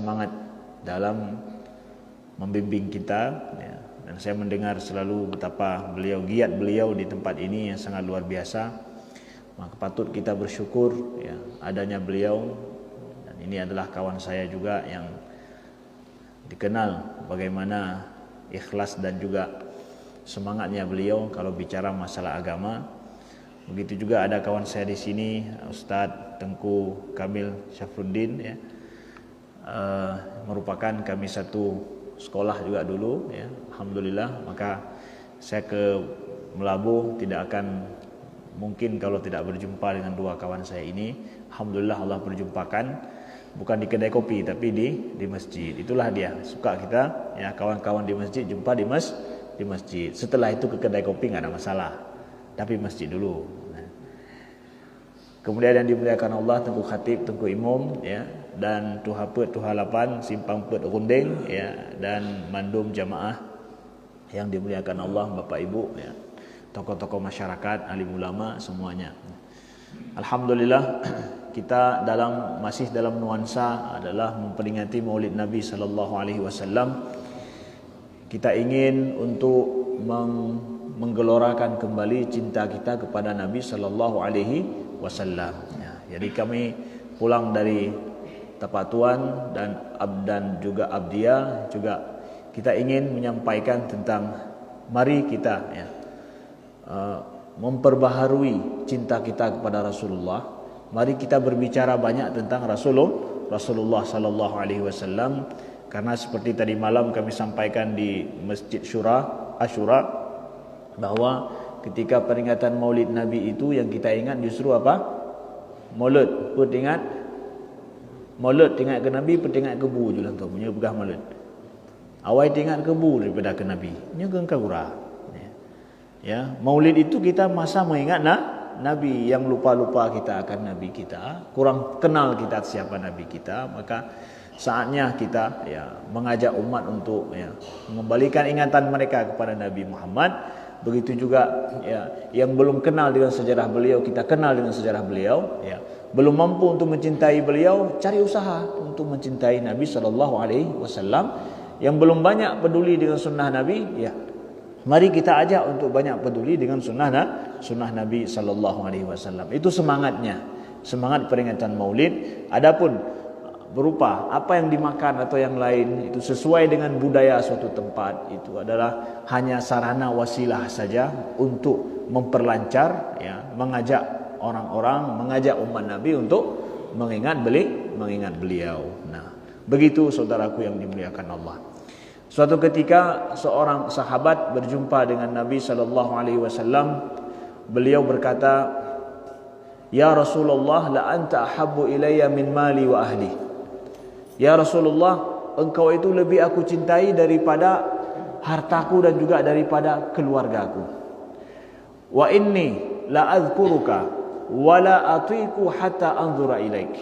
semangat dalam membimbing kita, ya. Dan saya mendengar selalu betapa giat beliau di tempat ini yang sangat luar biasa. Maka patut kita bersyukur, ya, adanya beliau. Dan ini adalah kawan saya juga yang dikenal bagaimana ikhlas dan juga semangatnya beliau kalau bicara masalah agama. Begitu juga ada kawan saya di sini, Ustaz Tengku Kamil Syafruddin, ya. Merupakan kami satu sekolah juga dulu, ya. Alhamdulillah. Maka saya ke Melabu tidak akan mungkin kalau tidak berjumpa dengan dua kawan saya ini. Alhamdulillah Allah berjumpakan, bukan di kedai kopi tapi di masjid. Itulah dia suka kita, ya, kawan-kawan di masjid jumpa di masjid. Setelah itu ke kedai kopi nggak ada masalah, tapi masjid dulu. Kemudian yang dimuliakan Allah, Tengku Khatib, Tengku Imam, ya, dan Tuha Pet, Tuha Lapan, Simpang Pet Runding, ya, dan mandum jamaah yang dimuliakan Allah, Bapak Ibu, ya, tokoh-tokoh masyarakat, alim ulama semuanya. Alhamdulillah, kita masih dalam nuansa adalah memperingati Maulid Nabi sallallahu alaihi wasallam. Kita ingin untuk menggelorakan kembali cinta kita kepada Nabi sallallahu alaihi wasallam. Ya, jadi kami pulang dari Tapatuan dan juga Abdia juga kita ingin menyampaikan tentang mari kita, ya, memperbaharui cinta kita kepada Rasulullah. Mari kita berbicara banyak tentang Rasulullah sallallahu alaihi wasallam, karena seperti tadi malam kami sampaikan di Masjid Asyura bahwa ketika peringatan Maulid Nabi itu yang kita ingat justru apa? Maulud. Put ingat Maulud, ingat ke Nabi, put ingat ke bu je lah tu punya pegah Maulud. Awai ingat ke bu daripada ke Nabi. Nya ke engkau ya, Maulid itu kita masa mengingat Nabi, yang lupa-lupa kita akan Nabi kita, kurang kenal kita siapa Nabi kita, maka saatnya kita, ya, mengajak umat untuk, ya, mengembalikan ingatan mereka kepada Nabi Muhammad. Begitu juga, ya, yang belum kenal dengan sejarah beliau, kita kenal dengan sejarah beliau, ya. Belum mampu untuk mencintai beliau, cari usaha untuk mencintai Nabi sallallahu alaihi wasallam. Yang belum banyak peduli dengan sunnah Nabi, ya, mari kita ajak untuk banyak peduli dengan sunnah Nabi sallallahu alaihi wasallam. Itu semangatnya, semangat peringatan Maulid. Adapun berupa apa yang dimakan atau yang lain itu sesuai dengan budaya suatu tempat, itu adalah hanya sarana wasilah saja untuk memperlancar, ya, mengajak orang-orang, mengajak umat Nabi untuk mengingat beliau. Nah, begitu saudaraku yang dimuliakan Allah. Suatu ketika seorang sahabat berjumpa dengan Nabi sallallahu alaihi wasallam. Beliau berkata, "Ya Rasulullah, la anta ahabbu ilayya min mali wa ahli." Ya Rasulullah, engkau itu lebih aku cintai daripada hartaku dan juga daripada keluargaku. Wa inni la azkuruka wa la atiku hatta anzura ilaik.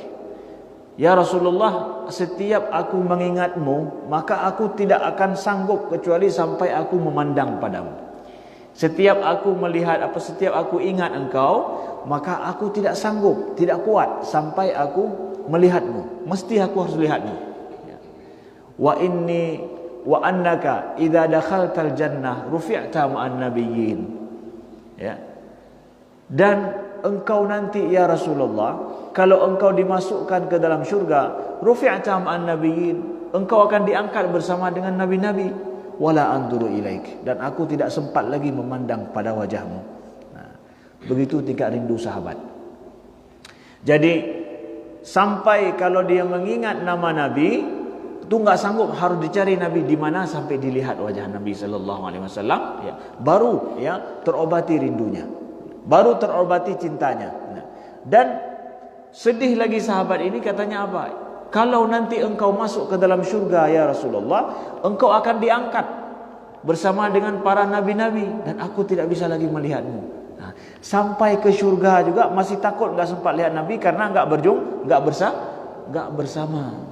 Ya Rasulullah, setiap aku mengingatmu, maka aku tidak akan sanggup kecuali sampai aku memandang padamu. Setiap aku ingat engkau, maka aku tidak sanggup, tidak kuat sampai aku melihatmu. Mesti aku harus lihatmu. Wa inni wa annaka idza dakhaltal jannah rufi'ta ma'an nabiyyin. Ya. Dan engkau nanti ya Rasulullah, kalau engkau dimasukkan ke dalam syurga, rufi'ta ma'an nabiyyin, engkau akan diangkat bersama dengan nabi-nabi. Wala anduru ilaik, dan aku tidak sempat lagi memandang pada wajahmu. Nah, begitu tingkat rindu sahabat. Jadi sampai kalau dia mengingat nama Nabi itu enggak sanggup, harus dicari Nabi di mana sampai dilihat wajah Nabi sallallahu alaihi wasallam, ya, baru, ya, terobati rindunya, baru terobati cintanya. Nah, dan sedih lagi sahabat ini, katanya apa? Kalau nanti engkau masuk ke dalam syurga ya Rasulullah, engkau akan diangkat bersama dengan para nabi-nabi dan aku tidak bisa lagi melihatmu. Nah, sampai ke syurga juga masih takut, enggak sempat lihat Nabi karena enggak bersama.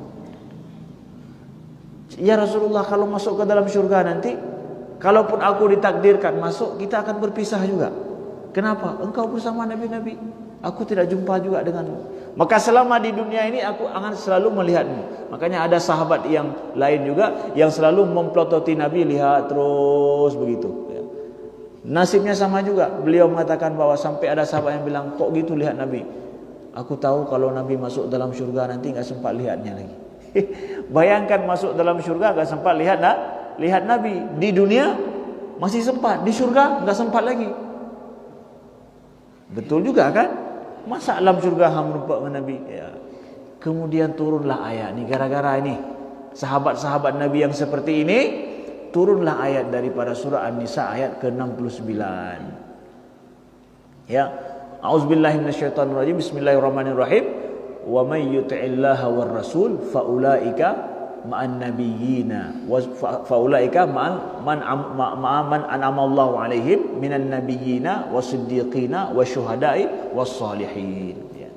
Ya Rasulullah, kalau masuk ke dalam syurga nanti, kalaupun aku ditakdirkan masuk, kita akan berpisah juga. Kenapa? Engkau bersama nabi-nabi, aku tidak jumpa juga denganmu. Maka selama di dunia ini aku akan selalu melihatmu. Makanya ada sahabat yang lain juga yang selalu memplototi Nabi, lihat terus begitu. Ya. Nasibnya sama juga. Beliau mengatakan bahwa sampai ada sahabat yang bilang, kok gitu lihat Nabi? Aku tahu kalau Nabi masuk dalam syurga nanti nggak sempat lihatnya lagi. Bayangkan masuk dalam syurga nggak sempat lihat Nabi. Di dunia masih sempat, di syurga nggak sempat lagi. Betul juga kan? Masa alam syurga hampa dengan Nabi? Ya. Kemudian turunlah ayat ni, gara-gara ini sahabat-sahabat Nabi yang seperti ini, turunlah ayat daripada surah An-Nisa ayat ke-69. Ya. A'udzubillahi minasyaitonirrajim. Bismillahirrahmanirrahim. Wa may yuti'illaha war rasul faulaika ma'an nabiyyina wa faulaika man an'amallahu alaihim minan nabiyyina wasiddiqina wasyuhada'i wassalihin. Ya.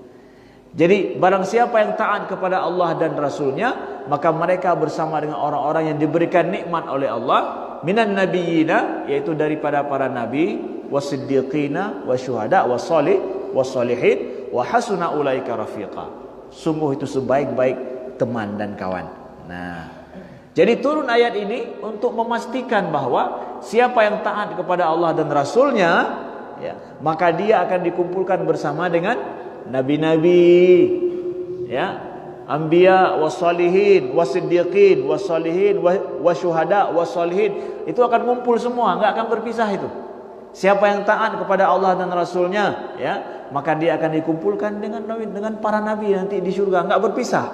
Jadi barang siapa yang taat kepada Allah dan Rasulnya, maka mereka bersama dengan orang-orang yang diberikan nikmat oleh Allah, minan nabiyyina, yaitu daripada para nabi, wasiddiqina wasyuhada wassalihin, wa hasuna ulaika rafiqa. Sungguh itu sebaik-baik teman dan kawan. Nah, jadi turun ayat ini untuk memastikan bahwa siapa yang taat kepada Allah dan Rasulnya, ya, maka dia akan dikumpulkan bersama dengan nabi-nabi, ya, anbiya wassalihin wasiddiqin wassalihin wasyuhada wassalihin. Itu akan kumpul semua, enggak akan berpisah itu. Siapa yang taat kepada Allah dan Rasulnya, ya, maka dia akan dikumpulkan dengan para nabi nanti di surga, enggak berpisah.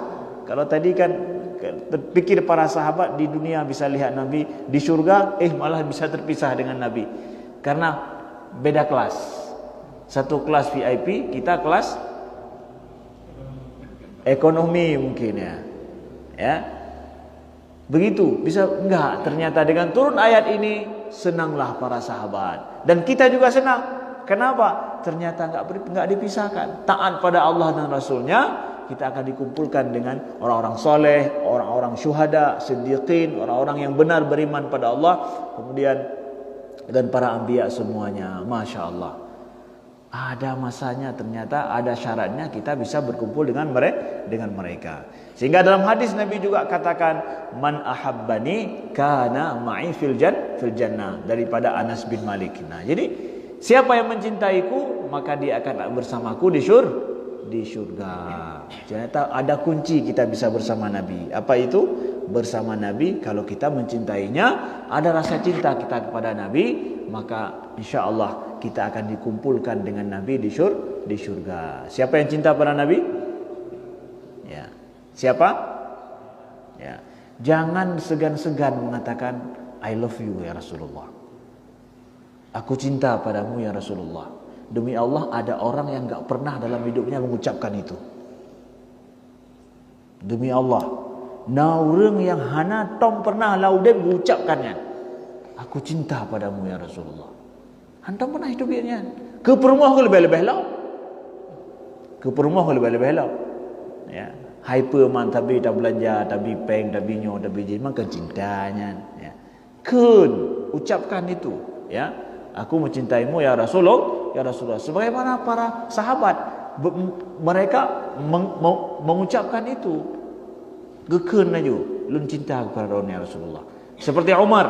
Kalau tadi kan terpikir para sahabat di dunia bisa lihat Nabi, di surga malah bisa terpisah dengan Nabi karena beda kelas. Satu kelas VIP, kita kelas ekonomi mungkin, ya. Begitu bisa enggak? Ternyata dengan turun ayat ini senanglah para sahabat dan kita juga senang. Kenapa? Ternyata enggak dipisahkan. Taat pada Allah dan Rasulnya, kita akan dikumpulkan dengan orang-orang soleh, orang-orang syuhada, siddiqin, orang-orang yang benar beriman pada Allah, kemudian dan para anbiya semuanya. Masya Allah. Ada masanya, ternyata ada syaratnya kita bisa berkumpul dengan mereka. Sehingga dalam hadis Nabi juga katakan, man ahabbani kana ma'i fil jannah, daripada Anas bin Malik. Nah, jadi siapa yang mencintaiku, maka dia akan bersamaku di surga. Ternyata ada kunci kita bisa bersama Nabi. Apa itu? Bersama Nabi, kalau kita mencintainya, ada rasa cinta kita kepada Nabi, maka insya Allah kita akan dikumpulkan dengan Nabi di surga. Siapa yang cinta pada Nabi? Ya. Siapa? Ya. Jangan segan-segan mengatakan I love you ya Rasulullah. Aku cinta padamu ya Rasulullah. Demi Allah, ada orang yang enggak pernah dalam hidupnya mengucapkan itu. Demi Allah, naureng yang hana tom pernah laudet mengucapkannya. Aku cinta padamu ya Rasulullah. Hantam pernah hidupnya. Ke perumah ke lebih-lebih lah. Ke perumah ke lebih-lebih lah. Ya, hyper man tapi tak belanja, tapi peng, tapi nyo, tapi jiman kecintanya. Ya. Kun ucapkan itu, ya. Aku mencintaimu ya Rasulullah, ya Rasulullah. Sebagaimana para sahabat mereka mengucapkan itu. Gekun aja, lun cinta kepada ya Rasulullah. Seperti Umar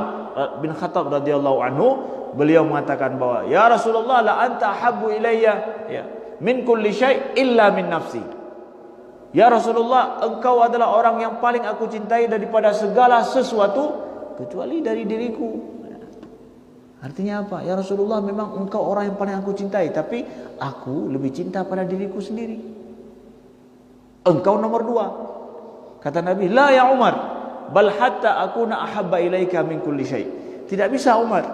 bin Khattab radhiyallahu anhu, beliau mengatakan bahwa ya Rasulullah la anta habbu ilayya ya min kulli syai' illa min nafsi. Ya Rasulullah, engkau adalah orang yang paling aku cintai daripada segala sesuatu kecuali dari diriku. Artinya apa? Ya Rasulullah, memang engkau orang yang paling aku cintai, tapi aku lebih cinta pada diriku sendiri. Engkau nomor 2. Kata Nabi, la ya Umar, bal hatta akuna ahabba ilaika min kulli syai'. Tidak bisa Umar,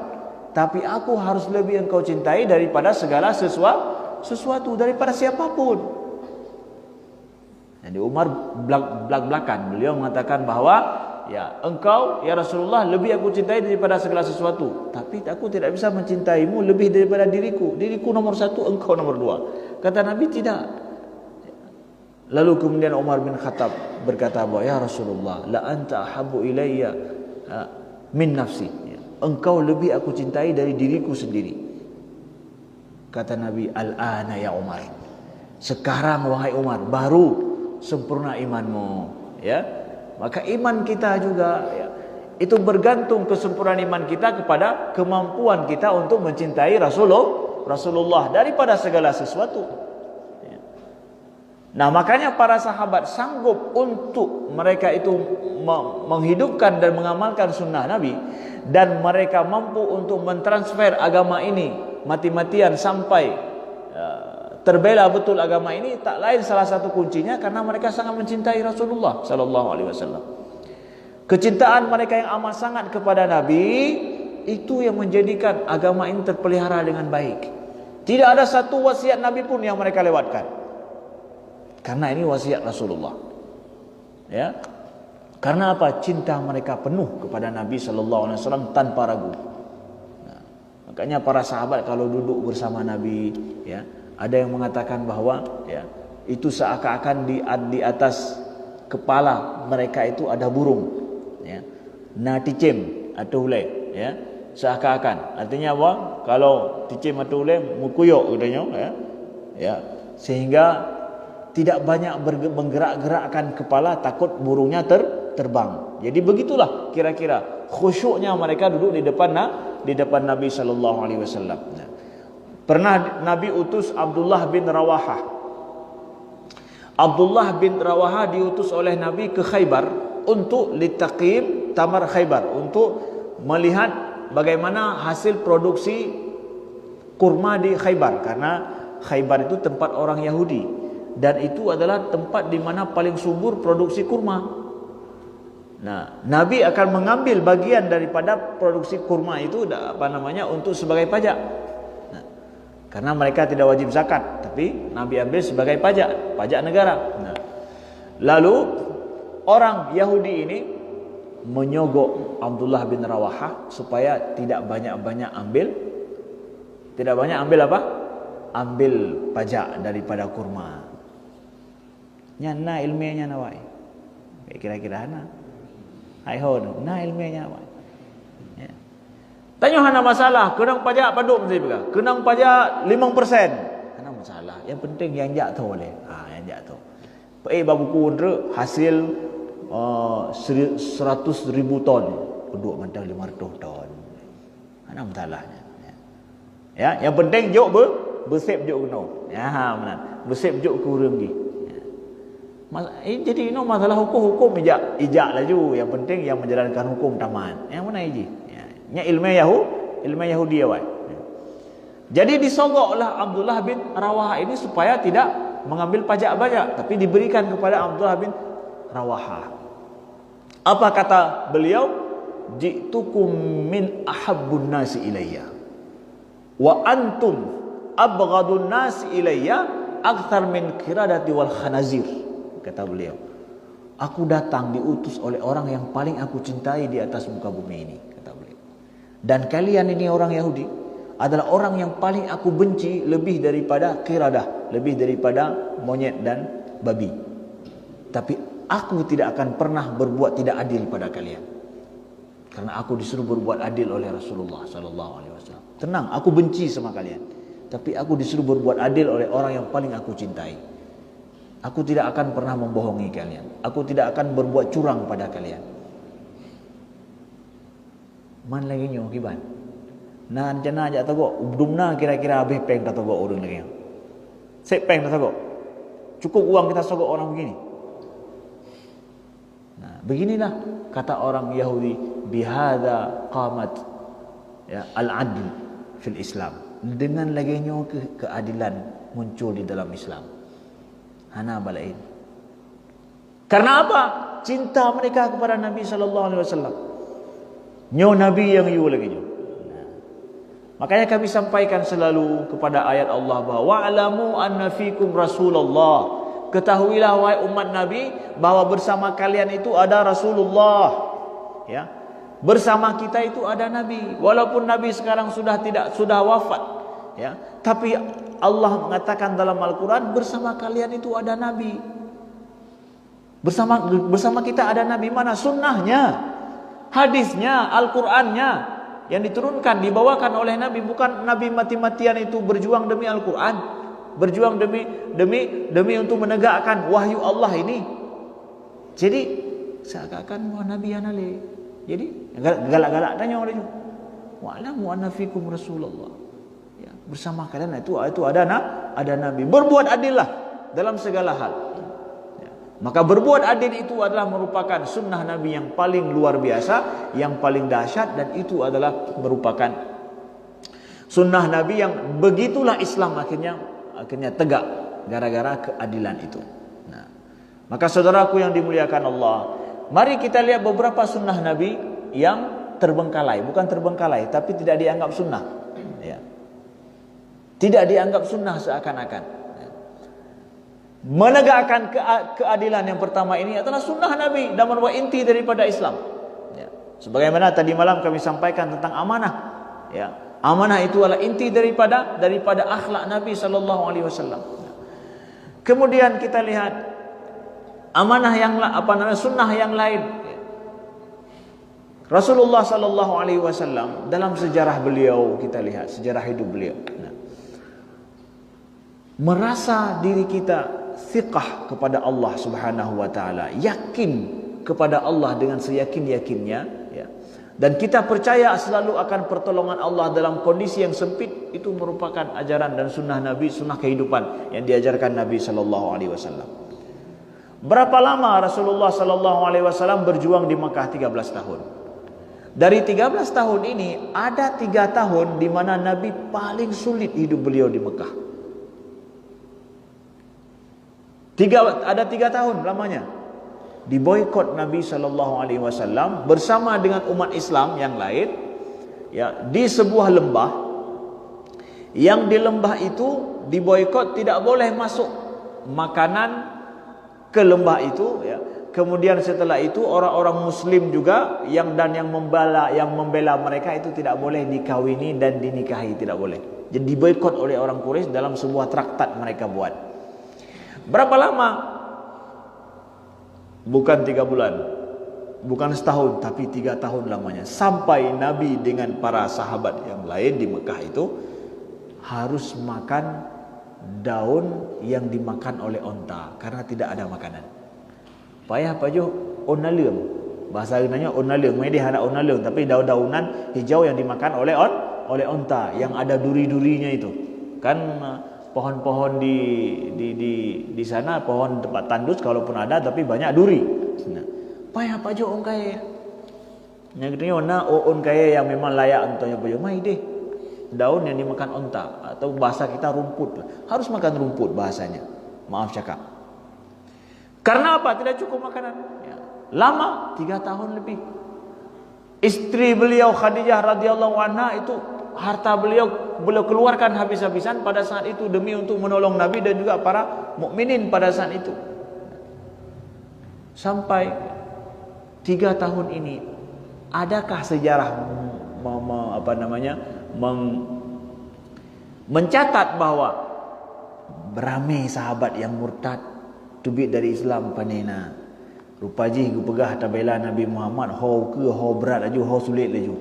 tapi aku harus lebih engkau cintai daripada segala sesuatu, daripada siapapun. Jadi Umar belak-belakan, beliau mengatakan bahwa ya engkau ya Rasulullah lebih aku cintai daripada segala sesuatu, tapi aku tidak bisa mencintaimu lebih daripada diriku. Diriku nomor 1, engkau nomor 2. Kata Nabi, tidak. Lalu kemudian Umar bin Khattab berkata bahwa ya Rasulullah, la anta ahabbu ilayya min nafsi. Engkau lebih aku cintai dari diriku sendiri. Kata Nabi, al-ana ya Umar. Sekarang wahai Umar, baru sempurna imanmu, ya. Maka iman kita juga, ya, itu bergantung kesempurnaan iman kita kepada kemampuan kita untuk mencintai Rasulullah daripada segala sesuatu. Nah, makanya para sahabat sanggup untuk mereka itu menghidupkan dan mengamalkan sunnah Nabi, dan mereka mampu untuk mentransfer agama ini mati-matian sampai terbela betul agama ini. Tak lain salah satu kuncinya karena mereka sangat mencintai Rasulullah sallallahu alaihi wasallam. Kecintaan mereka yang amat sangat kepada Nabi itu yang menjadikan agama ini terpelihara dengan baik. Tidak ada satu wasiat Nabi pun yang mereka lewatkan. Karena ini wasiat Rasulullah. Ya. Karena apa? Cinta mereka penuh kepada Nabi sallallahu alaihi wasallam tanpa ragu. Nah, makanya para sahabat kalau duduk bersama Nabi, ya, ada yang mengatakan bahwa, ya, itu seakan-akan di atas kepala mereka itu ada burung, ya. Na ticim atau hulai, ya. Seakan-akan. Artinya apa? Kalau ticim atau hulai mukuyok katanya, ya. Ya, sehingga tidak banyak menggerak-gerakkan kepala, takut burungnya terbang. Jadi begitulah kira-kira khusyuknya mereka duduk di depan Nabi sallallahu alaihi wasallam. Pernah Nabi utus Abdullah bin Rawahah. Abdullah bin Rawahah diutus oleh Nabi ke Khaybar untuk litaqim tamar Khaybar, untuk melihat bagaimana hasil produksi kurma di Khaybar, karena Khaybar itu tempat orang Yahudi. Dan itu adalah tempat di mana paling subur produksi kurma. Nah, Nabi akan mengambil bagian daripada produksi kurma itu, untuk sebagai pajak. Nah, karena mereka tidak wajib zakat, tapi Nabi ambil sebagai pajak negara. Nah, lalu orang Yahudi ini menyogok Abdullah bin Rawahah supaya tidak banyak-banyak ambil. Tidak banyak ambil apa? Ambil pajak daripada kurma. Na ilmiahnya nawai. Kira-kira na. Hai ho, na ilmiahnya nawai. Ya. Tanya hana masalah, kenang pajak paduk mesti bega. Kenang pajak 5%. Hana masalah. Yang penting yang jatuh boleh. Yang jatuh. Babu kun hasil 100,000 ton. Penduk mentang 500 ton. Hana masalahnya. Ya, yang penting jok bersep jok kuno. Ya, benar. Bersep jok kurang lagi. Jadi masalah hukum ijak laju. Yang penting yang menjalankan hukum taman. Yang mana iji? Ya, ilmiah Yahudi ya. Jadi disogoklah Abdullah bin Rawahah ini supaya tidak mengambil pajak banyak, tapi diberikan kepada Abdullah bin Rawahah. Apa kata beliau? Ji'tukum min ahabbun nasi ilayya wa antum abghadun nasi ilayya akthar min qiradati wal khanazir. Kata beliau, aku datang diutus oleh orang yang paling aku cintai di atas muka bumi ini, kata beliau. Dan kalian ini orang Yahudi adalah orang yang paling aku benci lebih daripada qiradah, lebih daripada monyet dan babi. Tapi aku tidak akan pernah berbuat tidak adil pada kalian, karena aku disuruh berbuat adil oleh Rasulullah sallallahu alaihi wasallam. Tenang, aku benci sama kalian, tapi aku disuruh berbuat adil oleh orang yang paling aku cintai. Aku tidak akan pernah membohongi kalian. Aku tidak akan berbuat curang pada kalian. Man lagi nyo kiban. Na jana aja tagok, dumna kira-kira habis peng tak tagok orang lagi. Sek peng tak tagok. Cukup uang kita sogok orang begini. Nah, beginilah kata orang Yahudi, bihadza qamat ya al-adl fil Islam. Dengan lagi nyo keadilan muncul di dalam Islam. Hana balain. Karena apa? Cinta mereka kepada Nabi sallallahu alaihi wasallam. Nyo Nabi yang you lagi nyo. Makanya kami sampaikan selalu kepada ayat Allah bahwa wa'lamu anna fikum Rasulullah. Ketahuilah wahai umat Nabi bahwa bersama kalian itu ada Rasulullah. Ya. Bersama kita itu ada Nabi. Walaupun Nabi sekarang sudah wafat, ya, tapi Allah mengatakan dalam Al-Quran, bersama kalian itu ada Nabi. Bersama kita ada Nabi. Mana sunnahnya, hadisnya, Al-Qurannya yang diturunkan, dibawakan oleh Nabi. Bukan Nabi mati-matian itu berjuang demi Al-Quran. berjuang demi untuk menegakkan wahyu Allah ini. Jadi seakan-akan wah Nabi anale. Jadi galak-galak tanya orang itu. Wa'lamu anna fikum Rasulullah. Ya, bersama kalian itu ada Nabi. Berbuat adillah dalam segala hal. Ya, maka berbuat adil itu adalah merupakan sunnah Nabi yang paling luar biasa, yang paling dahsyat, dan itu adalah merupakan sunnah Nabi yang begitulah Islam akhirnya tegak gara-gara keadilan itu. Nah, maka saudaraku yang dimuliakan Allah, mari kita lihat beberapa sunnah Nabi yang terbengkalai, bukan terbengkalai, tapi tidak dianggap sunnah. Ya. Tidak dianggap sunnah seakan-akan. Ya. Menegakkan keadilan yang pertama ini adalah sunnah Nabi dan merupakan inti daripada Islam. Ya. Sebagaimana tadi malam kami sampaikan tentang amanah. Ya. Amanah itu adalah inti daripada akhlak Nabi SAW. Kemudian kita lihat amanah sunnah yang lain. Rasulullah SAW dalam sejarah beliau, kita lihat sejarah hidup beliau. Nah, merasa diri kita thiqah kepada Allah Subhanahu wa taala, yakin kepada Allah dengan seyakin-yakinnya, ya. Dan kita percaya selalu akan pertolongan Allah dalam kondisi yang sempit. Itu merupakan ajaran dan sunnah Nabi, sunnah kehidupan yang diajarkan Nabi SAW. Berapa lama Rasulullah SAW berjuang di Makkah? 13 tahun. Dari 13 tahun ini ada 3 tahun di mana Nabi paling sulit hidup beliau di Mekah. Ada 3 tahun lamanya diboikot Nabi SAW bersama dengan umat Islam yang lain, ya, di sebuah lembah. Yang di lembah itu diboikot, tidak boleh masuk makanan ke lembah itu, ya. Kemudian setelah itu orang-orang Muslim juga yang membela mereka itu tidak boleh dikawini dan dinikahi, tidak boleh. Jadi diboikot oleh orang Quraisy dalam sebuah traktat mereka buat. Berapa lama? Bukan 3 bulan, bukan setahun, tapi 3 tahun lamanya. Sampai Nabi dengan para sahabat yang lain di Mekah itu harus makan daun yang dimakan oleh onta karena tidak ada makanan. Payah pajo onaleung. Bahasa Yunannya onaleung. Mai dia ada onaleung, tapi daun-daunan hijau yang dimakan oleh onta yang ada duri-durinya itu. Kan pohon-pohon di sana, pohon tempat tandus kalaupun ada, tapi banyak duri. Nah, payah pajo on kaya. Yang katanya on kaya yang memang layak untanya pajo. Mai deh. Daun yang dimakan onta, atau bahasa kita rumput. Harus makan rumput bahasanya. Maaf cakap. Karena apa? Tidak cukup makanan. Ya. Lama, 3 tahun lebih. Istri beliau Khadijah radhiyallahu anha itu harta beliau keluarkan habis-habisan pada saat itu demi untuk menolong Nabi dan juga para mukminin pada saat itu. Sampai 3 tahun ini, adakah sejarah mencatat bahwa beramai sahabat yang murtad tubik dari Islam panena rupaji gupegah tabela Nabi Muhammad ho berat aju ho sulit laju,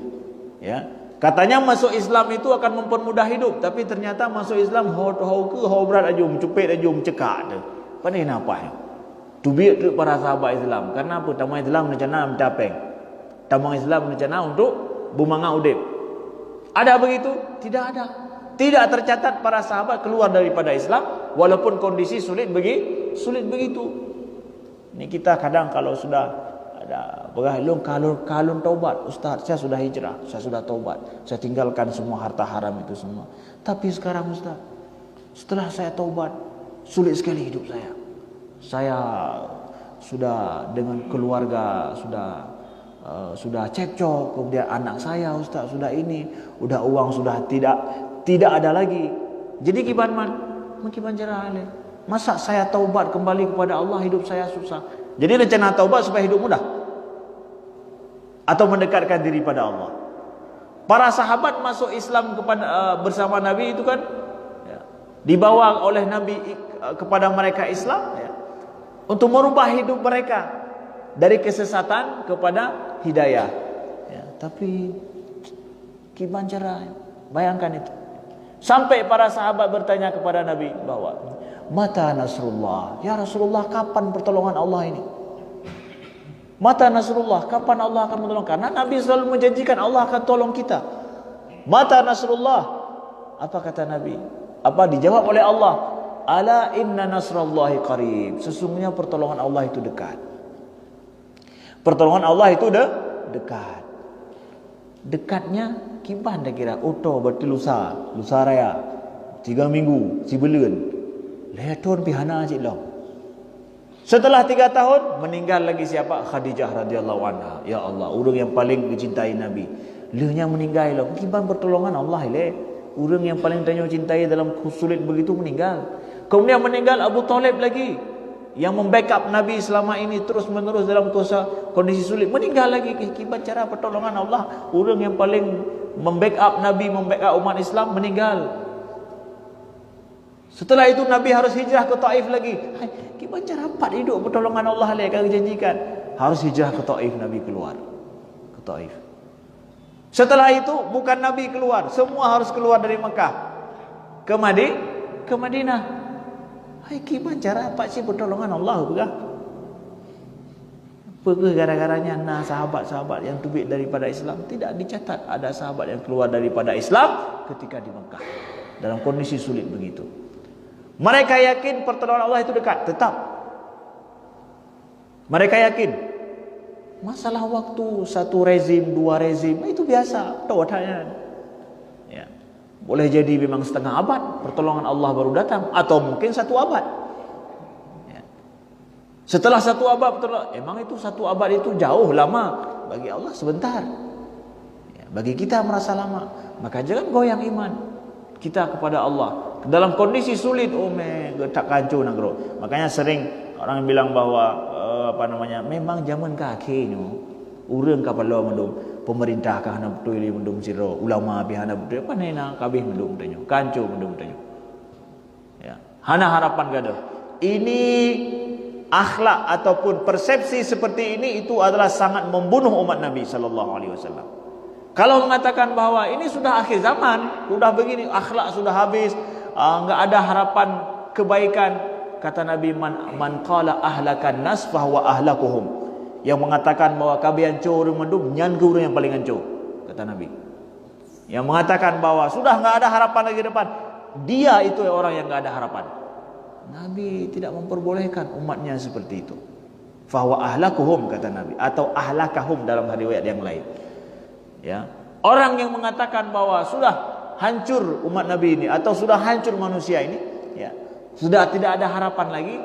ya. Katanya masuk Islam itu akan mempermudah hidup, tapi ternyata masuk Islam ho berat aju mencupit aju mencekak tu panena apa ya tubik tu para sahabat Islam. Karena apa? Tamu Islam rencana mencapeng, tamu Islam rencana untuk bumanga udip. Ada begitu? Tidak ada. Tidak tercatat para sahabat keluar daripada Islam walaupun kondisi sulit begitu. Ini kita kadang kalau sudah ada kalun taubat, Ustaz, saya sudah hijrah, saya sudah taubat, saya tinggalkan semua harta haram itu semua. Tapi sekarang Ustaz, setelah saya taubat, sulit sekali hidup saya. Saya sudah dengan keluarga sudah cekcok, kemudian anak saya Ustaz sudah ini, udah uang sudah tidak ada lagi. Jadi kiban cerah. Masa saya taubat kembali kepada Allah, hidup saya susah. Jadi rencana taubat supaya hidup mudah atau mendekatkan diri pada Allah. Para sahabat masuk Islam bersama Nabi itu kan, ya, dibawa oleh Nabi kepada mereka Islam, ya, untuk merubah hidup mereka dari kesesatan kepada hidayah, ya. Tapi kiban cerah, bayangkan itu Sampai para sahabat bertanya kepada Nabi bahwa mata Nasrullah, ya Rasulullah, kapan pertolongan Allah ini? Mata Nasrullah, kapan Allah akan menolong? Karena Nabi selalu menjanjikan Allah akan tolong kita. Mata Nasrullah, apa kata Nabi? Apa dijawab oleh Allah? Ala inna nasrallahi qarib. Sesungguhnya pertolongan Allah itu dekat. Pertolongan Allah itu dekat. Dekatnya kiban dah kira. Oto berarti lusa raya. 3 minggu, si bulan. Leton pihana cik lo. Setelah 3 tahun meninggal lagi siapa? Khadijah radhiyallahu anha. Ya Allah, orang yang paling dicintai Nabi. Lehnya meninggal lo. Kiban pertolongan Allah le. Orang yang paling tanya cintai dalam sulit begitu meninggal. Kemudian meninggal Abu Talib lagi, yang membackup Nabi selama ini terus menerus dalam kondisi sulit, meninggal lagi. Akibat cara pertolongan Allah, orang yang paling membackup Nabi, membackup umat Islam meninggal. Setelah itu Nabi harus hijrah ke Taif lagi. Akibat cara dapat hidup pertolongan Allah yang akan dijanjikan, harus hijrah ke Taif. Nabi keluar ke Taif. Setelah itu bukan Nabi keluar, semua harus keluar dari Mekah ke Madinah. Kiban cara apa sih pertolongan Allah bukan? Pergi gara-garanya sahabat-sahabat yang tubik daripada Islam tidak dicatat ada sahabat yang keluar daripada Islam ketika di Mekah dalam kondisi sulit begitu. Mereka yakin pertolongan Allah itu dekat, tetap. Mereka yakin. Masalah waktu, 1 rezim, 2 rezim itu biasa. Ya. Boleh jadi memang setengah abad pertolongan Allah baru datang, atau mungkin 1 abad. Ya. Setelah 1 abad, emang itu 1 abad itu jauh lama, bagi Allah sebentar. Ya. Bagi kita merasa lama, maka jangan goyang iman kita kepada Allah. Dalam kondisi sulit, tak kancur nagro. Makanya sering orang bilang bahwa memang zaman kakek ni urang kapalo mendum pemerintah kah hana betul mendum siro ulama bi hana betul panena kabeh mendum tanyo kancu mendum tanyo ya hana harapan gaduh. Ini akhlak ataupun persepsi seperti ini itu adalah sangat membunuh umat Nabi sallallahu alaihi wasallam. Kalau mengatakan bahwa ini sudah akhir zaman, sudah begini, akhlak sudah habis, enggak ada harapan kebaikan, kata Nabi, man qala ahlakan nas fa huwa ahlakuhum. Yang mengatakan bahwa kabeh hancur urang mendum, nyan ke urang yang paling hancur, kata Nabi. Yang mengatakan bahwa sudah enggak ada harapan lagi depan, dia itu orang yang enggak ada harapan. Nabi tidak memperbolehkan umatnya seperti itu. Fa huwa ahlakuhum, kata Nabi, atau ahlakahum dalam riwayat yang lain. Ya, orang yang mengatakan bahwa sudah hancur umat Nabi ini atau sudah hancur manusia ini, ya, sudah tidak ada harapan lagi,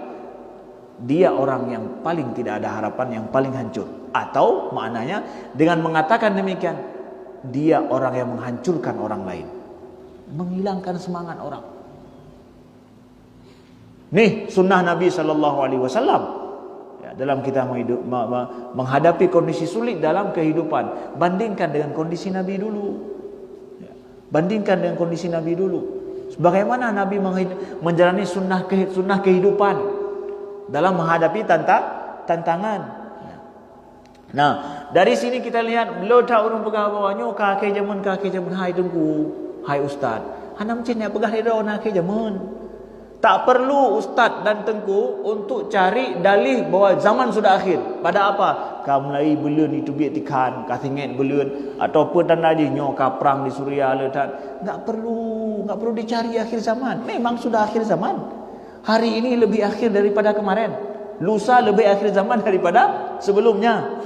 dia orang yang paling tidak ada harapan, yang paling hancur. Atau maknanya dengan mengatakan demikian, dia orang yang menghancurkan orang lain, menghilangkan semangat orang. Nih sunnah Nabi sallallahu alaihi wasallam. Dalam kita menghadapi kondisi sulit dalam kehidupan, bandingkan dengan kondisi Nabi dulu. Bandingkan dengan kondisi Nabi dulu. Bagaimana Nabi menjalani sunnah kehidupan dalam menghadapi tantangan. Nah, dari sini kita lihat beliau tak urung pegang bawahnya kaki jamun hai tunggu, hai ustaz. Hana macam ni pegang hidau nak ke jamun. Tak perlu ustaz dan tengku untuk cari dalih bahawa zaman sudah akhir. Pada apa? Kau mulai belun itu biar tikan, kau tinggal belun, ataupun dan lagi nyoka perang di Suria letak. Tak perlu dicari akhir zaman. Memang sudah akhir zaman. Hari ini lebih akhir daripada kemarin. Lusa lebih akhir zaman daripada sebelumnya.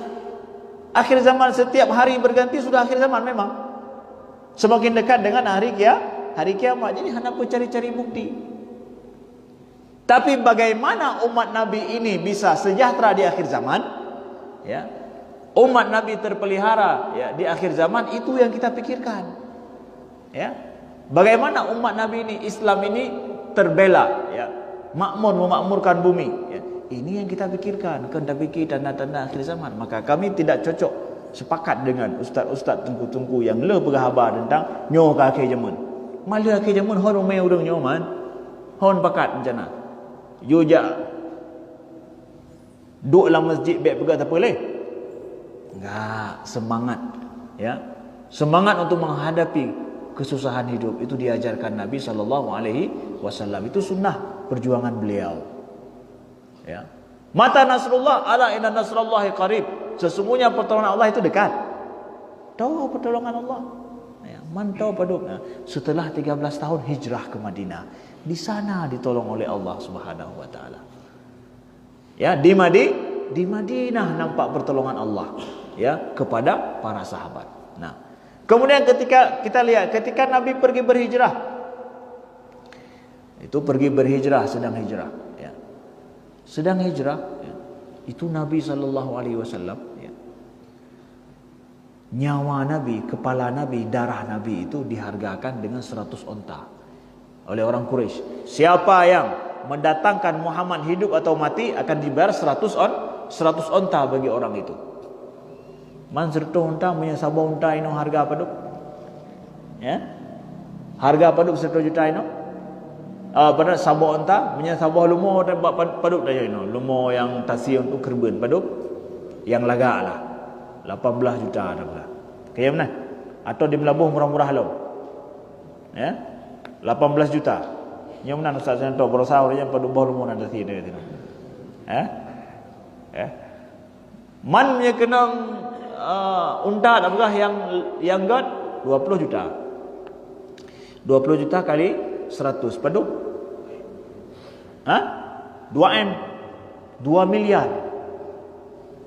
Akhir zaman setiap hari berganti, sudah akhir zaman memang. Semakin dekat dengan hari kiamat. Jadi hendak pun cari-cari bukti. Tapi bagaimana umat Nabi ini bisa sejahtera di akhir zaman? Ya, umat Nabi terpelihara ya di akhir zaman, itu yang kita pikirkan. Ya, bagaimana umat Nabi ini, Islam ini terbela, ya, memakmurkan bumi. Ya, ini yang kita pikirkan. Kita fikir tanda-tanda akhir zaman. Maka kami tidak cocok sepakat dengan ustaz-ustaz tengku-tengku yang le berhabar tentang nyo kaki jamun. Malah kaki jamun hon umai urang nyo man, hon pakat bencana. Yuja duduk dalam masjid baik pegang tak boleh. Enggak, semangat ya. Semangat untuk menghadapi kesusahan hidup, itu diajarkan Nabi SAW. Itu sunnah perjuangan beliau. Ya. Mata nasrullah, ala inna nasrullahi qarib. Sesungguhnya pertolongan Allah itu dekat. Tahu pertolongan Allah. Ya, mantau paduk. Nah, setelah 13 tahun hijrah ke Madinah, di sana ditolong oleh Allah Subhanahu wa taala. Ya, di Madinah nampak pertolongan Allah ya kepada para sahabat. Nah, kemudian ketika kita lihat ketika Nabi pergi berhijrah, itu pergi berhijrah, sedang hijrah ya. Sedang hijrah ya. Itu Nabi sallallahu alaihi wasallam ya. Nyawa Nabi, kepala Nabi, darah Nabi itu dihargakan dengan 100 onta oleh orang Quraisy. Siapa yang mendatangkan Muhammad hidup atau mati akan dibayar 100 onta bagi orang itu. Man serta unta punya sabah unta ino harga apa duk? Ya. Harga apa duk 1 juta ino? Pada sabah unta punya sabah lumo paduk dah ino. Lumo yang tasi untuk kerben paduk yang lagak lah. 18 juta dah pula. Kaya mana? Atau di Melabuh murah-murah lo. Ya. 18 juta. Yang mana Ustaz Santo berusaha orang yang paduk bawah lumo nak tasi dia tu. Man punya kena unta apakah yang god 20 juta. 20 juta kali 100 paduk 2M 2 miliar.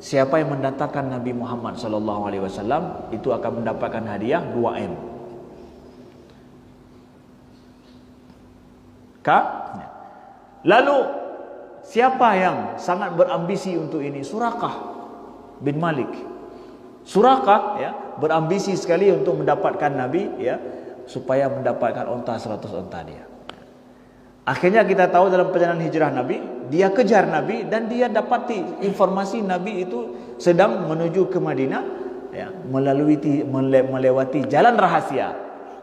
Siapa yang mendatangkan Nabi Muhammad sallallahu alaihi wasallam itu akan mendapatkan hadiah 2M. Lalu siapa yang sangat berambisi untuk ini? Suraqah bin Malik. Suraqah ya, berambisi sekali untuk mendapatkan Nabi ya, supaya mendapatkan onta 100 onta dia. Akhirnya kita tahu dalam perjalanan hijrah Nabi, dia kejar Nabi dan dia dapati informasi Nabi itu sedang menuju ke Madinah ya, melewati jalan rahasia.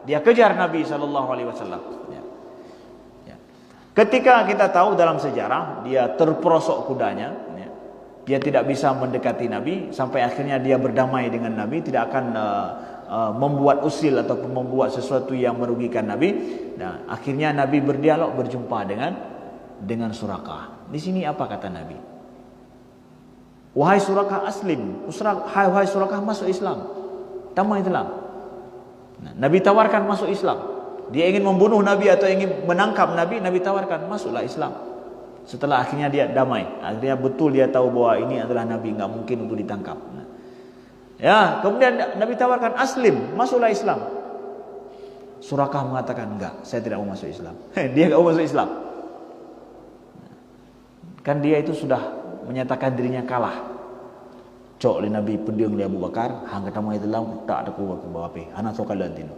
Dia kejar Nabi sallallahu alaihi wasallam ya. Ya. Ketika kita tahu dalam sejarah dia terperosok kudanya ya. Dia tidak bisa mendekati Nabi sampai akhirnya dia berdamai dengan Nabi, tidak akan membuat usil ataupun membuat sesuatu yang merugikan Nabi. Nah, akhirnya Nabi berdialog, berjumpa dengan Suraqah. Di sini apa kata Nabi? Wahai Suraqah aslim, wahai Suraqah masuk Islam. Damai Islam. Nah, Nabi tawarkan masuk Islam. Dia ingin membunuh Nabi atau ingin menangkap Nabi, Nabi tawarkan masuklah Islam. Setelah akhirnya dia damai, akhirnya betul dia tahu bahwa ini adalah Nabi, enggak mungkin untuk ditangkap. Nah, ya, kemudian Nabi tawarkan aslim, masuklah Islam. Suraqah mengatakan enggak, saya tidak mau masuk Islam. Dia enggak mau masuk Islam. Kan dia itu sudah menyatakan dirinya kalah. Cok oleh Nabi pendiam oleh Abu Bakar, hang kata mai dalam tak ada ku bawa api. Hana sokalan tino.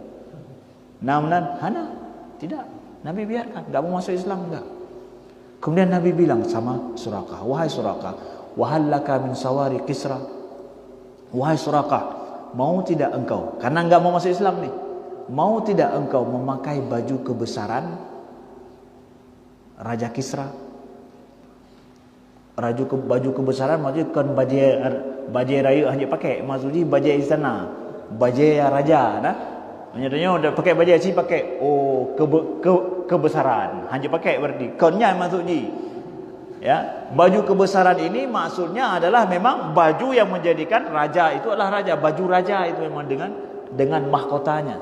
Namnan hana tidak. Nabi biarkan, enggak mau masuk Islam enggak. Kemudian Nabi bilang sama Suraqah, wahai Suraqah, wahallaka min sawari Kisra. Wahai Suraqah, mau tidak engkau, karena enggak mau masuk Islam nih, mau tidak engkau memakai baju kebesaran Raja Kisra? Baju kebesaran maksudnya kan baju raya hanya pakai, maksudnya baju istana, baju raja nah. Menyatanya udah pakai baju si pakai kebesaran, hanya pakai berarti konnya maksudnya. Ya, baju kebesaran ini maksudnya adalah memang baju yang menjadikan raja itu adalah raja, baju raja itu memang dengan mahkotanya.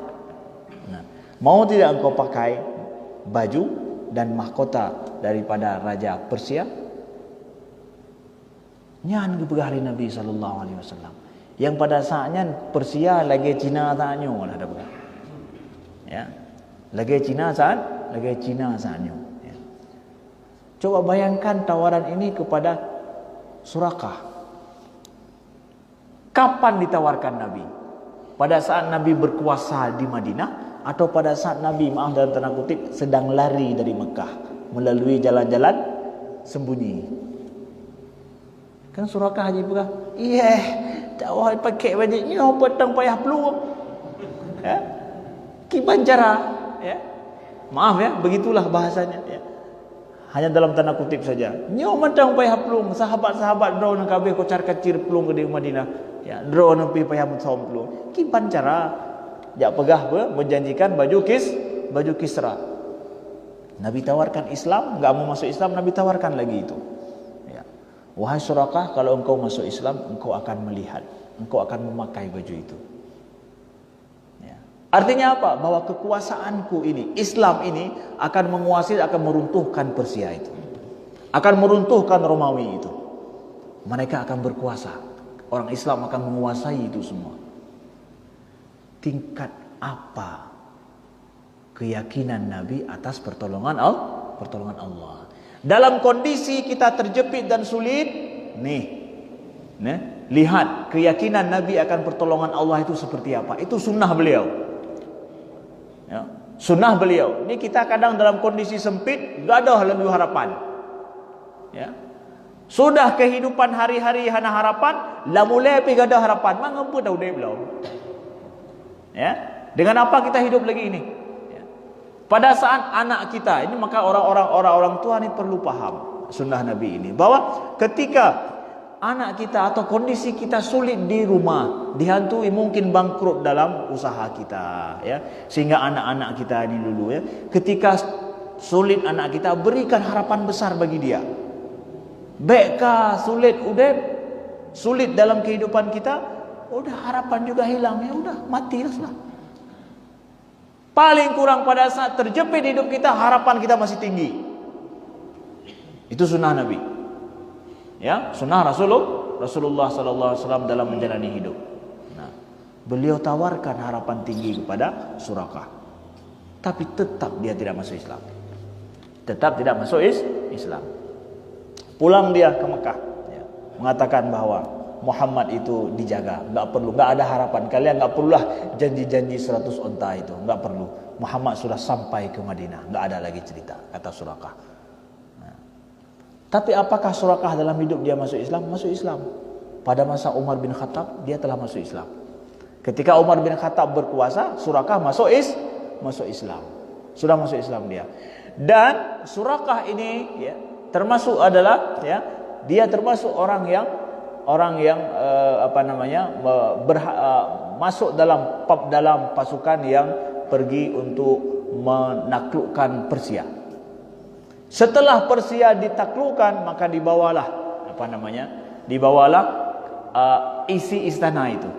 Nah, mau tidak engkau pakai baju dan mahkota daripada raja Persia? Nyan kepegari Nabi sallallahu alaihi wasallam. Yang pada saatnya Persia lagi Cina saatnya lah ada bukan. Ya. Lagi Cina saatnya. Ya. Coba bayangkan tawaran ini kepada Suraqah. Kapan ditawarkan Nabi? Pada saat Nabi berkuasa di Madinah atau pada saat Nabi, maaf dalam tanda kutip, sedang lari dari Mekah melalui jalan-jalan sembunyi? Kan Suraqah haji bukan? Iya, dakwah pakai baju ni petang payah peluang. Ya. Kiban cara, ya. Maaf ya, begitulah bahasanya ya. Hanya dalam tanda kutip saja. Nyo matang payah peluang, sahabat-sahabat draw nang kabeh kocar kacir peluang ke di Madinah. Ya, draw nang pi payah mutom peluang. Kiban cara Jak pegah menjanjikan baju Kisra. Nabi tawarkan Islam, enggak mau masuk Islam, Nabi tawarkan lagi itu. Ya. Wahai Suraqah, kalau engkau masuk Islam, engkau akan melihat, engkau akan memakai baju itu. Ya. Artinya apa? Bahwa kekuasaanku ini, Islam ini akan menguasai, akan meruntuhkan Persia itu. Akan meruntuhkan Romawi itu. Mereka akan berkuasa. Orang Islam akan menguasai itu semua. Tingkat apa keyakinan Nabi atas pertolongan Allah. Dalam kondisi kita terjepit dan sulit, lihat keyakinan Nabi akan pertolongan Allah itu seperti apa. Itu sunnah beliau. Ya, sunnah beliau. Ini kita kadang dalam kondisi sempit, gadah lalu harapan. Ya. Sudah kehidupan hari-hari hana harapan, lah mulai pergi gadah harapan. Mengapa dah udah belum? Ya, dengan apa kita hidup lagi ini? Ya. Pada saat anak kita ini, maka orang tua ini perlu paham sunnah Nabi ini, bahwa ketika anak kita atau kondisi kita sulit di rumah, dihantui mungkin bangkrut dalam usaha kita, ya, sehingga anak-anak kita ini dulu, ya, ketika sulit anak kita, berikan harapan besar bagi dia. Baiklah sulit dalam kehidupan kita, udah harapan juga hilang, ya udah matilah. Paling kurang pada saat terjepit hidup kita, harapan kita masih tinggi. Itu sunnah Nabi. Ya, sunnah Rasulullah sallallahu alaihi wasallam dalam menjalani hidup. Nah, beliau tawarkan harapan tinggi kepada Suraqah. Tapi tetap dia tidak masuk Islam. Tetap tidak masuk Islam. Pulang dia ke Mekah, ya, mengatakan bahwa Muhammad itu dijaga, enggak ada harapan. Kalian enggak perlulah janji-janji 100 unta itu, enggak perlu. Muhammad sudah sampai ke Madinah, enggak ada lagi cerita, kata Suraqah. Nah. Tapi apakah Suraqah dalam hidup dia masuk Islam? Masuk Islam. Pada masa Umar bin Khattab, dia telah masuk Islam. Ketika Umar bin Khattab berkuasa, Suraqah masuk Islam. Sudah masuk Islam dia. Dan Suraqah ini, ya, termasuk adalah, ya, dia termasuk orang yang masuk dalam pasukan yang pergi untuk menaklukkan Persia. Setelah Persia ditaklukkan, maka dibawalah isi istana itu,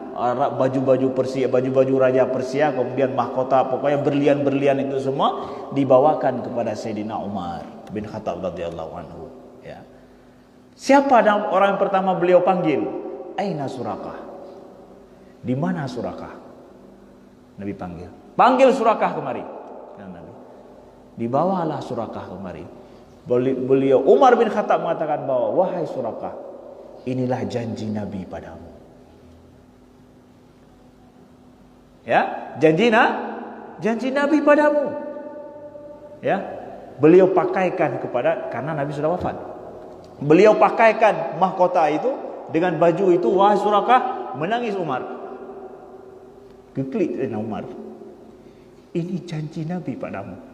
baju-baju Persia, baju-baju raja Persia, kemudian mahkota, pokoknya berlian-berlian itu semua dibawakan kepada Sayyidina Umar bin Khattab radhiyallahu anhu. Ya. Siapa orang yang pertama beliau panggil? Aina Suraqah? Di mana Suraqah? Nabi panggil Suraqah kemari. Nabi. Dibawalah Suraqah kemari. Beliau Umar bin Khattab mengatakan bahwa, wahai Suraqah, inilah janji Nabi padamu. Ya, janji Nabi padamu. Ya, beliau pakaikan karena Nabi sudah wafat. Beliau pakaikan mahkota itu dengan baju itu. Wahai Suraqah, menangis Umar. Geklik Umar. Ini janji Nabi padamu.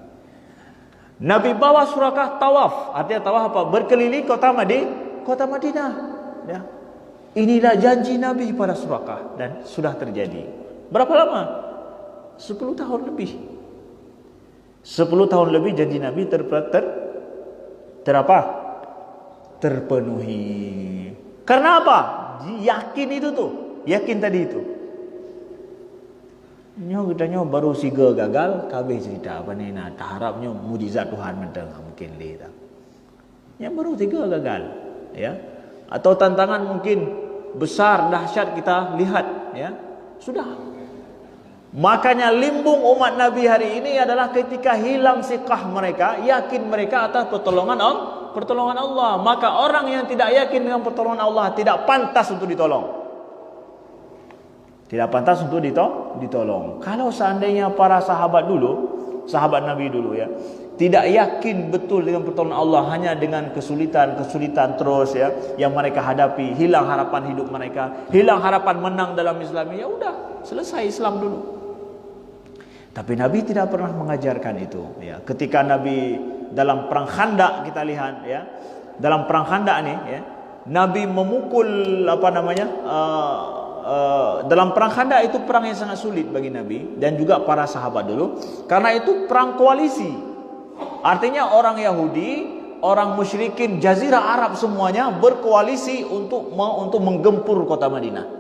Nabi bawa Suraqah tawaf. Artinya tawaf apa? Berkeliling kota Madinah. Ya. Inilah janji Nabi pada Suraqah, dan sudah terjadi. Berapa lama? 10 tahun lebih. 10 tahun lebih janji Nabi terpenuhi. Karena apa? Yakin itu tuh. Yakin tadi itu. Katanya baru siga gagal, kabeh cerita apa ni nak harapnya mujizat Tuhan mentang mungkin le tak. Yang baru 3 gagal, ya. Atau tantangan mungkin besar dahsyat kita lihat, ya. Sudah. Makanya limbung umat Nabi hari ini adalah ketika hilang siqah mereka, yakin mereka atas pertolongan Allah. Maka orang yang tidak yakin dengan pertolongan Allah tidak pantas untuk ditolong. Tidak pantas untuk ditolong. Kalau seandainya para sahabat Nabi dulu, ya, tidak yakin betul dengan pertolongan Allah, hanya dengan kesulitan terus, ya, yang mereka hadapi, hilang harapan hidup mereka, hilang harapan menang dalam Islam, ya udah, selesai Islam dulu. Tapi Nabi tidak pernah mengajarkan itu, ya. Ketika Nabi dalam perang Khandaq, kita lihat, ya, dalam perang Khandaq nih, ya, Nabi memukul dalam perang Khandaq itu perang yang sangat sulit bagi Nabi dan juga para sahabat dulu, karena itu perang koalisi. Artinya orang Yahudi, orang musyrikin Jazirah Arab semuanya berkoalisi untuk menggempur kota Madinah.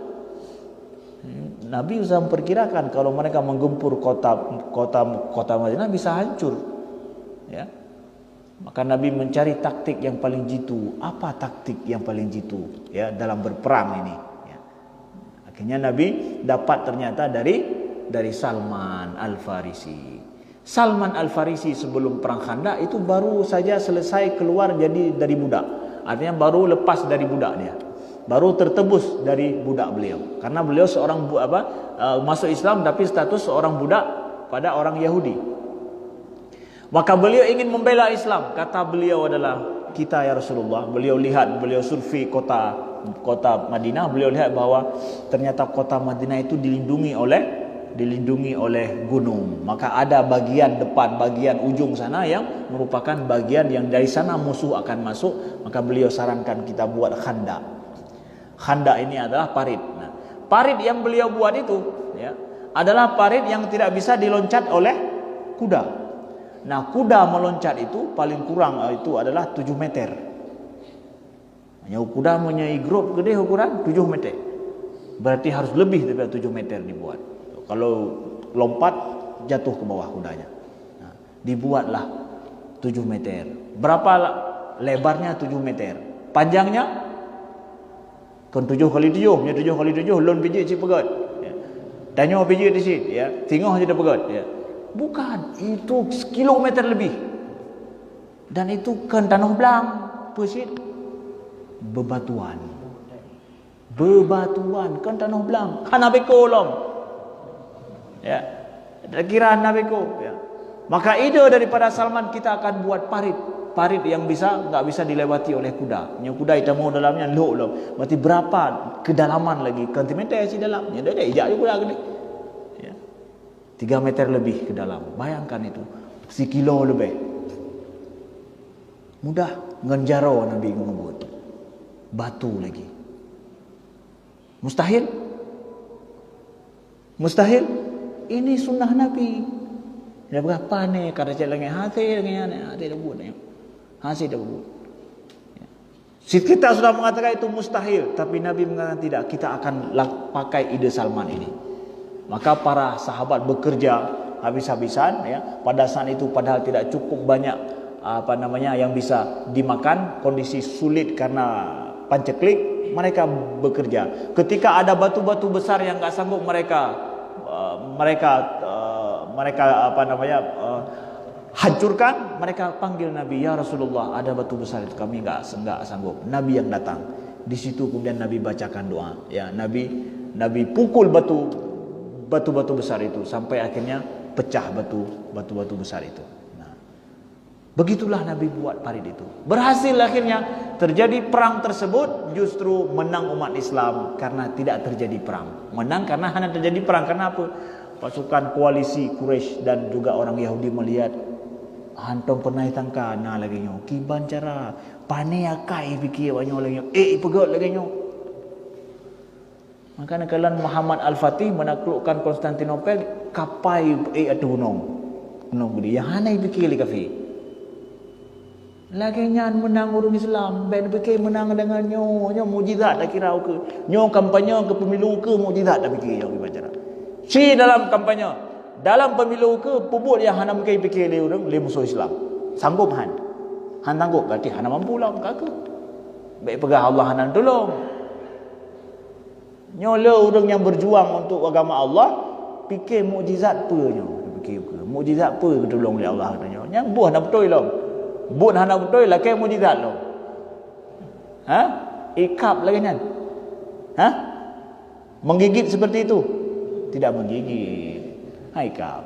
Nabi sudah memperkirakan kalau mereka menggempur kota Madinah bisa hancur. Ya. Maka Nabi mencari taktik yang paling jitu. Apa taktik yang paling jitu ya dalam berperang ini? Ya. Akhirnya Nabi dapat ternyata dari Salman Al-Farisi. Salman Al-Farisi sebelum perang Khandaq itu baru saja selesai keluar jadi dari budak. Artinya baru lepas dari budak dia. Baru tertebus dari budak beliau. Karena beliau seorang masuk Islam tapi status seorang budak pada orang Yahudi. Maka beliau ingin membela Islam. Kata beliau adalah, kita ya Rasulullah. Beliau survei kota Madinah. Beliau lihat bahwa ternyata kota Madinah itu dilindungi oleh gunung. Maka ada bagian depan, bagian ujung sana yang merupakan bagian yang dari sana musuh akan masuk. Maka beliau sarankan kita buat khandak. Khandak ini adalah parit. Nah, parit yang beliau buat itu ya, adalah parit yang tidak bisa diloncat oleh kuda. Nah, kuda meloncat itu paling kurang itu adalah 7 meter. Hanya kuda mempunyai grup gede ukuran 7 meter. Berarti harus lebih daripada 7 meter dibuat. Kalau lompat jatuh ke bawah kudanya. Nah, dibuatlah 7 meter. Berapa lebarnya 7 meter? Panjangnya kan 7 kali 7, punya 7 kali 7 lon biji cik pegat. Ya. Tanya biji di sini ya, tengok je dah pegat ya. Bukan, itu kilometer lebih. Dan itu kan tanah belang, persit bebatuan. Bebatuan kan tanah belang, hana beko long. Ya. Tak kira hana beko ya. Maka ide daripada Salman, kita akan buat parit yang enggak bisa dilewati oleh kuda. Nya kuda itu mau dalamnya lok loh. Berarti berapa kedalaman lagi? Sentimeter si dalamnya. Dah ijak juga gede. 3 meter lebih ke dalam. Bayangkan itu. Sekilo lebih. Mudah. Ngenjaro Nabi membuat. Batu lagi. Mustahil? Mustahil? Ini sunnah Nabi. Dah berapa ni? Kata cik lagi. Hasil lagi. Hasil dah buat. Hasil dah buat. Kita sudah mengatakan itu mustahil. Tapi Nabi mengatakan tidak. Kita akan pakai ide Salman ini. Maka para sahabat bekerja habis-habisan ya. Pada saat itu padahal tidak cukup banyak yang bisa dimakan, kondisi sulit karena panceklik, mereka bekerja. Ketika ada batu-batu besar yang enggak sanggup mereka hancurkan, mereka panggil Nabi, ya Rasulullah, ada batu besar itu kami enggak sanggup. Nabi yang datang. Di situ kemudian Nabi bacakan doa. Ya, Nabi pukul batu-batu besar itu sampai akhirnya pecah batu-batu besar itu. Nah, begitulah Nabi buat parit itu. Berhasil akhirnya terjadi perang tersebut, justru menang umat Islam karena tidak terjadi perang. Menang karena hanya terjadi perang. Karena apa? Pasukan koalisi Quraisy dan juga orang Yahudi melihat hantam pernah tangka na lagi nyo kiban cara pane akai fikir banyak lagi nyo pegot lagi nyo. Maka nakalan Muhammad Al-Fatih menaklukkan Konstantinopel, kapai atu gunung gede yang hanai fikir kafi. Lagi nyan menang orang Islam, ben fikir menang dengan nyo mukjizat dah kira ke. Nyo kampanye ke pemilu ke mukjizat dah fikir yang dibaca. Si dalam kampanye, dalam pemilu ke pubut yang hana fikir le orang le musuh Islam. Sanggup han sanggup berarti hana mampu lah kaku. Baik pegah Allah hana tolong. Nyola orang yang berjuang untuk agama Allah fikir mukjizat apa nyo, fikir ke mukjizat apa ketolong oleh Allah katanya. Yang buah nak betul lah. Buat hana betul lah ke mukjizat lo. Ha? Ikap lagi kan? Ha? Menggigit seperti itu? Tidak menggigit. Ikap.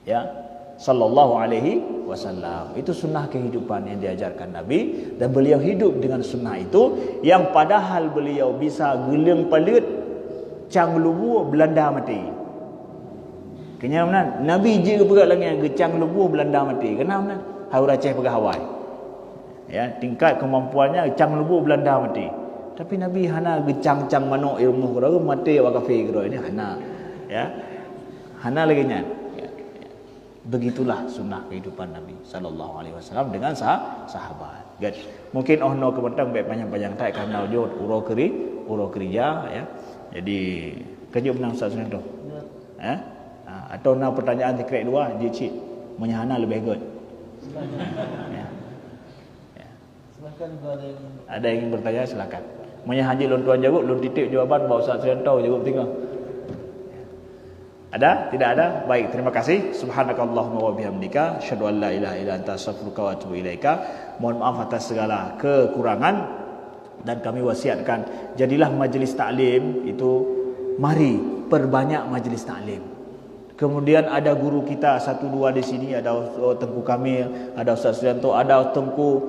Ya. Sallallahu alaihi wasallam. Itu sunnah kehidupan yang diajarkan Nabi, dan beliau hidup dengan sunnah itu, yang padahal beliau bisa geleng palit cang lubu Belanda mati. Kenapa Nabi je pegat lagi gecang lubu Belanda mati. Kenapa Haur Aceh pegat Hawaii. Ya, tingkat kemampuannya cang lubu Belanda mati. Tapi Nabi hana gecang-cang manuk ilmu kira mati wa kafir kira ini hana. Ya. Hana lagi nya. Begitulah sunnah kehidupan Nabi sallallahu alaihi wasallam dengan sahabat. Kan. Mungkin ohno kebentang baik panjang-panjang tak karena ujud uro kerja ya. Jadi kerja menang Ustaz tu. Atau nak pertanyaan tikrek dua jicit menyahana lebih good. Ya. Ya. Silakan ada yang ingin bertanya silakan. Menyahaji lon tuan jawab lon titik jawapan bawa Ustaz tahu jawab tinggal. Ada? Tidak ada? Baik, terima kasih. Subhanakallahumma wa bihamdika asyhadu an la ilaha illa anta astaghfiruka wa atubu ilaika. Mohon maaf atas segala kekurangan dan kami wasiatkan jadilah majlis taklim itu mari perbanyak majlis taklim. Kemudian ada guru kita 1 2 di sini, ada Tengku Kamil, ada Ustaz Suyanto, ada Tengku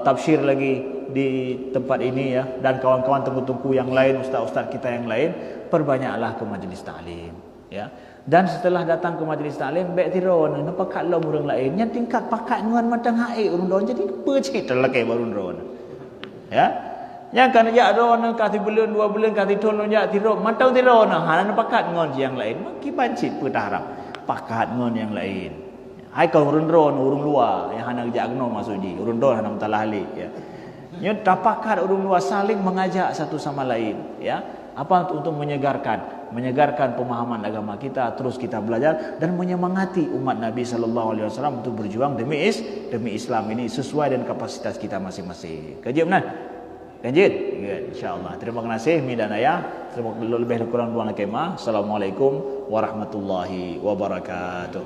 Tafsir lagi di tempat ini ya, dan kawan-kawan tengku-tengku yang lain, ustaz-ustaz kita yang lain, perbanyaklah ke majlis taklim ya. Dan setelah datang ke majlis taklim baik tiron nak pakat lo urang lain nya tingkat pakat nuan matang hae urang don jadi pecit terlekai baru ron ya. Yang kan ya ron ka 3 bulan 2 bulan ka titon ya tiro matang tiron hanan pakat ngon yang lain maki pancit petarap pakat ngon yang lain. Hai kau urang ron urang luar yang hanan jagno maksudnya urang don hanan talahli ya. Nya dapakat urang luar saling mengajak satu sama lain ya. Apa untuk menyegarkan pemahaman agama kita, terus kita belajar dan menyemangati umat Nabi sallallahu alaihi wasallam untuk berjuang demi Islam ini sesuai dengan kapasitas kita masing-masing. Kajib nah. Kajib. Insyaallah. Terima kasih mi dan ayah. Terima lebih kurang buang kemah. Assalamualaikum warahmatullahi wabarakatuh.